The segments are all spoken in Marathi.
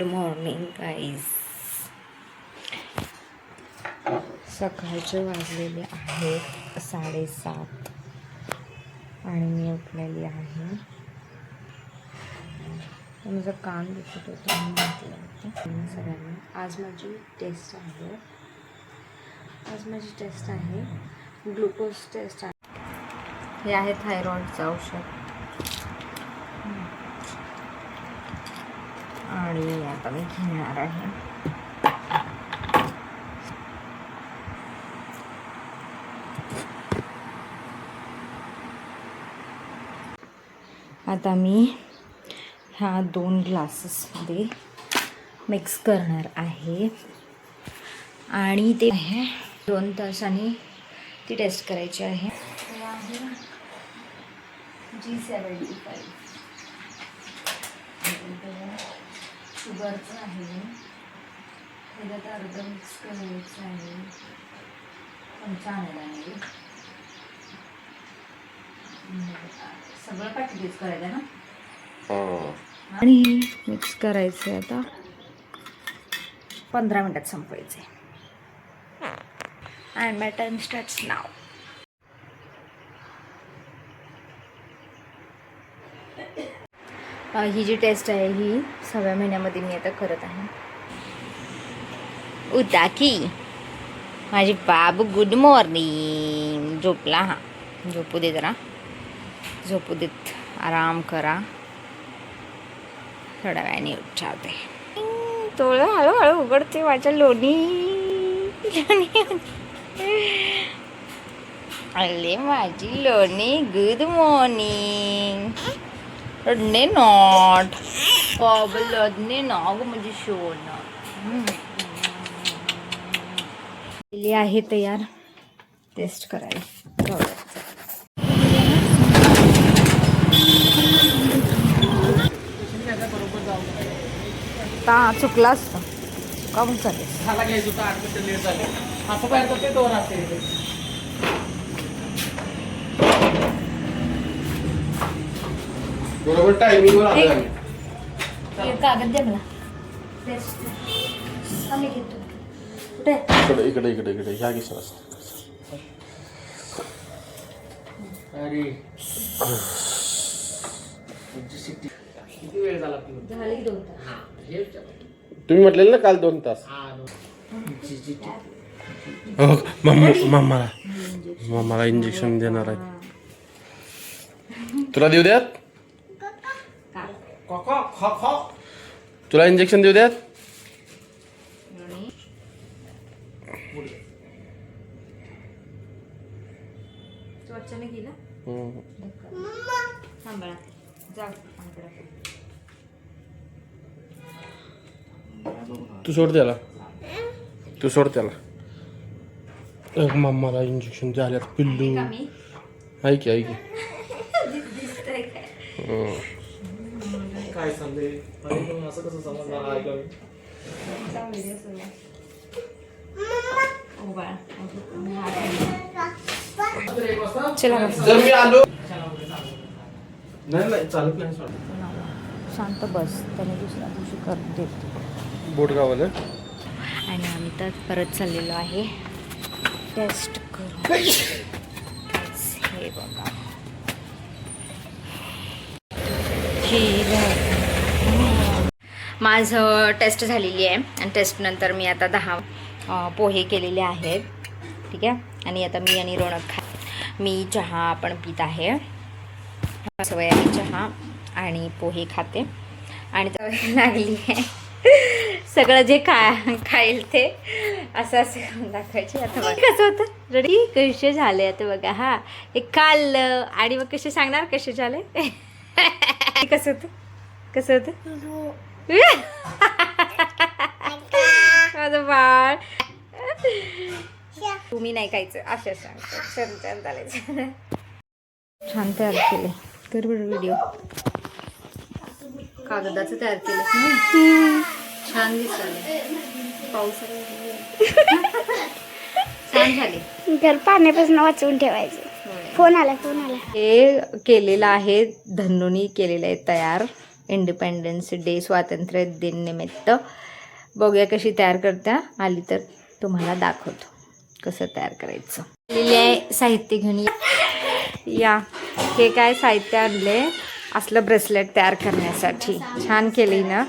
Morning guys. सकाळचे वाजलेले आहेत 7:30 आणि मी उठलेली आहे. माझं कान दुखत होतं म्हणून म्हटलं होतं सगळ्यांना. आज माझी टेस्ट आहे. ग्लुकोज टेस्ट आहे. हे आहे थायरॉइडचं औषध आणि आता मी घेणार आहे. आता मी ह्या 2 ग्लासेसमध्ये मिक्स करणार आहे आणि ते 2 तासांनी ती टेस्ट करायची आहे. G75 शुगरचं आहे. त्याच्यात अर्ध मिक्स करायचं आहे. आहे सगळं पॅकेज करायचं ना. आणि मिक्स करायचं आहे. आता 15 मिनिटात संपवायचं आहे. And my time starts now. ही जी टेस्ट आहे ही 6व्या महिन्यामध्ये मी आता करत आहे. उताकी माझी बाबू गुड मॉर्निंग. झोपला. हा झोपू दे, जरा झोपू देत. आराम करा. थोड्या वेळाने उठावते. थोडं हळूहळू उघडते माझ्या लोणी. अरे माझी लोणी गुड मॉर्निंग. रडणे नॉट रडणे नाग म्हणजे शोन आहे तयार टेस्ट करायला. चुकला असतं का मग चालेल. बरोबर टायमिंगवर आलं. कागद द्या मला. आम्ही घेतो. कुठे इकडे ह्या किशा अरे किती वेळ झाला? झाले की 2 तास. तुम्ही म्हटलेलं ना काल 2 तास. मामाला इंजेक्शन देणार आहे. तुला देऊ द्यात? तुला इंजेक्शन देऊ द्यात? तू सोड त्याला. मामाला इंजेक्शन द्यायला पिल्लू. ऐक काय सांगते असं कसं समजणार? जर मी आलो नाही चालत नाही. शांत बस. त्याने दुसऱ्या दिवशी करत देतो. बोटगावला आणि आम्ही तर परत चाललेलो आहे टेस्ट करून. हे बघा माझं टेस्ट झालेली आहे आणि टेस्टनंतर मी आता 10 पोहे केलेले आहेत. ठीक आहे. आणि आता मी आणि रोनक मी चहा पण पित आहे. सवय आहे चहा आणि पोहे खाते आणि सवय लागली आहे सगळं जे खाईल ते असं करून दाखवायचे. आता बघा कसं होतं. रेडी कसे झाले आता बघा. हा हे खाल्लं आणि मग कसे सांगणार कसे झाले. कसं होतं माझं बाळ. तुम्ही नाही खायचं असं सांगतो. चालायचं. छान तयार केले. कर बरं व्हिडिओ. कागदाचं तयार केलं. छान दिसले. पाऊस छान झाले. घर पाण्यापासून वाचवून ठेवायचं. फोन आला. हे केलेलं आहे. धन्नूनी केलेलं आहे तयार इंडिपेंडन्स डे स्वातंत्र्य दिन निमित्त. बघूया कशी तयार करता आली तर तुम्हाला दाखवतो कसं तयार करायचं. लिहिले साहित्य घेऊन या. हे काय साहित्य आणले असलं ब्रेसलेट तयार करण्यासाठी. छान केली ना.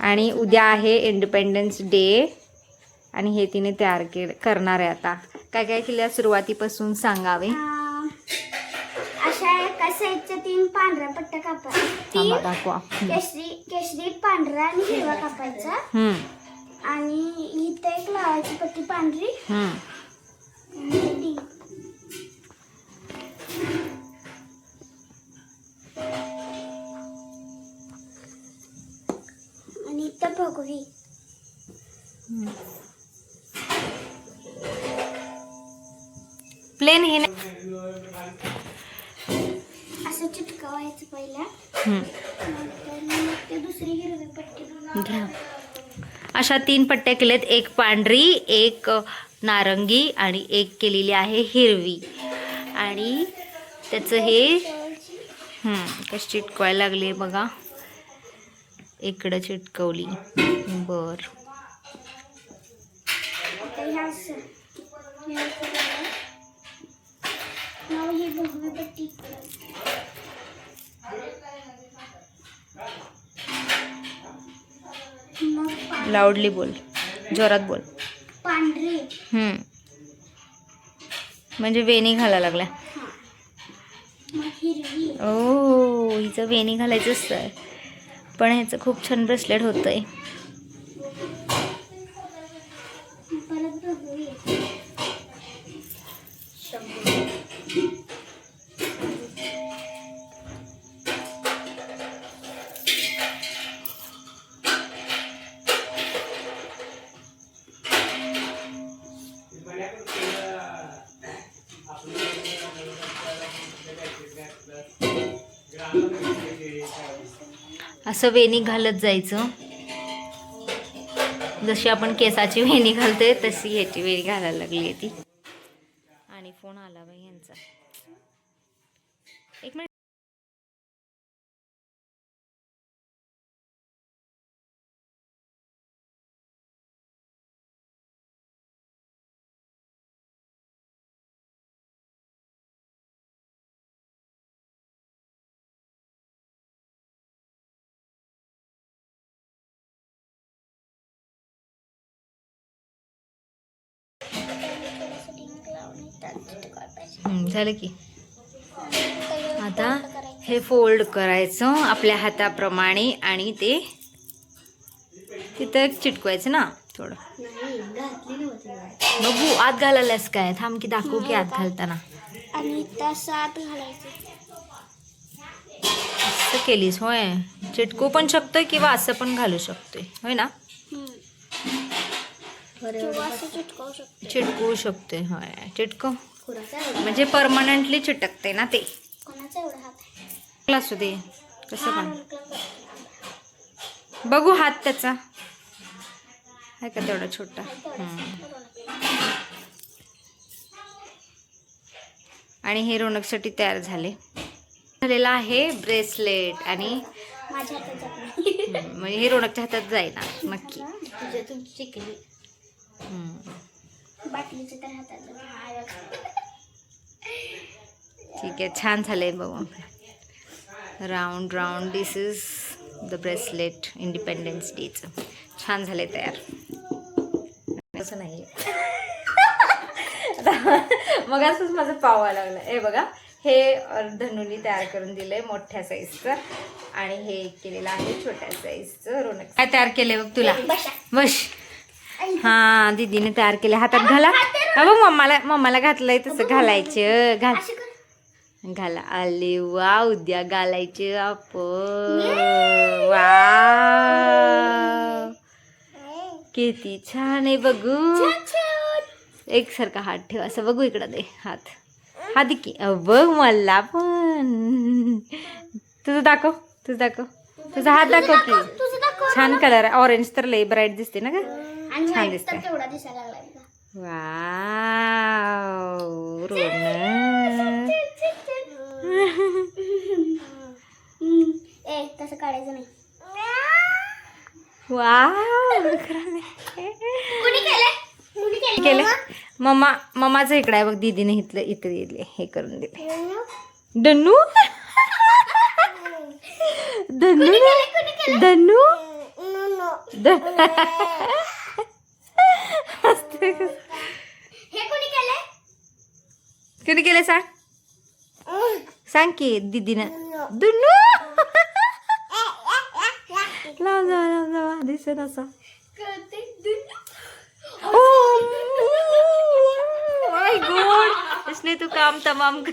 आणि उद्या आहे इंडिपेंडन्स डे आणि हे तिने तयार करणार आहे. आता काय काय केलं सुरुवातीपासून सांगावे. अशा एका साईडच्या 3 पांढऱ्या पट्ट्या कापायच्या. दाखवा. केशरी पांढरा आणि हिरवा कापायचा. आणि इथे एक लावायची पट्टी पांढरी. आणि इथं भगवी. प्लेन हे असं चिटकवायचं पहिला. ते दुसरी हिरवी पट्टी घ्या. अशा 3 पट्ट्या केल्यात. एक पांढरी, एक नारंगी आणि एक केलेली आहे हिरवी. आणि त्याचं हे कशी चिटकवायला लागली बघा. इकडं चिटकवली. बर ही भगवी पट्टी. लाऊडली बोल, जोरात बोल. पांढरी म्हणजे वेणी घालायला लागल्या. मग हिरवी. ओ हिचं वेणी घालायचंच आहे. पण ह्याचं खूप छान ब्रेसलेट होतंय. परत भगवी. असं वेणी घालत जायचं. जशी आपण केसाची वेणी घालतोय तशी ह्याची वेणी घालायला लागली आहे ती. आणि फोन आला बाई यांचा. एक मिनिट. झालं की. आता हे फोल्ड करायचं आपल्या हाताप्रमाणे आणि ते तिथं चिटकवायचं ना थोडं. बघू आत घालायलास काय. थांब की दाखवू की आत घालताना. आणि तसं आत घालायचं. असं केलीस होय. चिटकू पण शकतोय किंवा असं पण घालू शकतोय होय ना. किंवा असं चिटकवू शकतो. चिटकवू शकतोय होय. चिटकव म्हणजे परमनंटली चिटकते ना ते. कोणाचा एवढा हात आहे. असू दे कसं पण. बघू हात त्याचा आहे का तेवढा छोटा. आणि हे रोनकसाठी तयार झालेला आहे ब्रेसलेट. आणि माझ्या हातात म्हणजे हे रोनकच्या हातात जाईना नक्की. तुमची चिकली बाटलीच्या तर हातात. ठीक आहे. छान झालंय बघू. Round round this is the bracelet independence डेचं. छान झाले तयार. असं नाही मग असंच माझं पावायला लागलं. हे बघा हे धनुनी तयार करून दिलंय मोठ्या साईजचं. आणि हे केलेलं आहे छोट्या साईजचं. रोनक काय तयार केलंय बघ तुला. बस. हा दीदीने तयार केले. हातात घाला. बघ मम्माला घातलंय तसं घालायचं. घाला. आले वा. उद्या घालायचे आपण. वा किती छान आहे बघू. एकसारखा हात ठेव. असं बघू इकडं दे हात. हात की बघ मला पण. तुझं दाखव. तुझा हात दाखव की. छान कलर आहे. ऑरेंज तर लय ब्राईट दिसते ना ग. छान दिसते. वाव रोनक. तसं काढायचं नाही. वाव केले मम्माचं इकडे आहे बघ. दीदीने इथे दिले, हे करून दिले. डन्नू धन्नू धन्नू कोणी केले सांग की दीदीनं. दुन्नू लाव जावा दिसत असा. माय गॉड, इसने तो काम तमाम कर